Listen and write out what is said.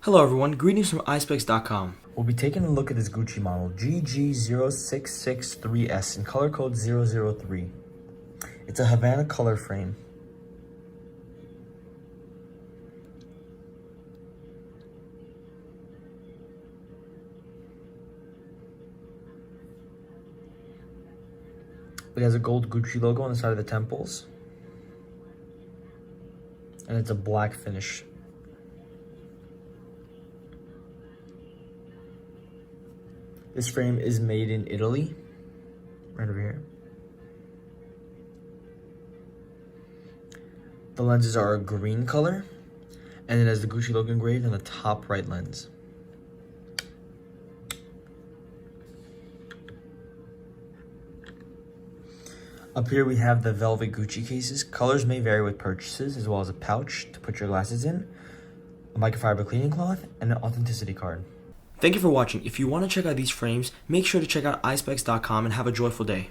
Hello everyone, greetings from Eyespecs.com. We'll be taking a look at this Gucci model, GG0663S in color code 003. It's a Havana color frame. It has a gold Gucci logo on the side of the temples. And it's a black finish. This frame is made in Italy, right over here. The lenses are a green color, and it has the Gucci logo engraved on the top right lens. Up here we have the velvet Gucci cases. Colors may vary with purchases, as well as a pouch to put your glasses in, a microfiber cleaning cloth, and an authenticity card. Thank you for watching. If you want to check out these frames, make sure to check out Eyespecs.com and have a joyful day.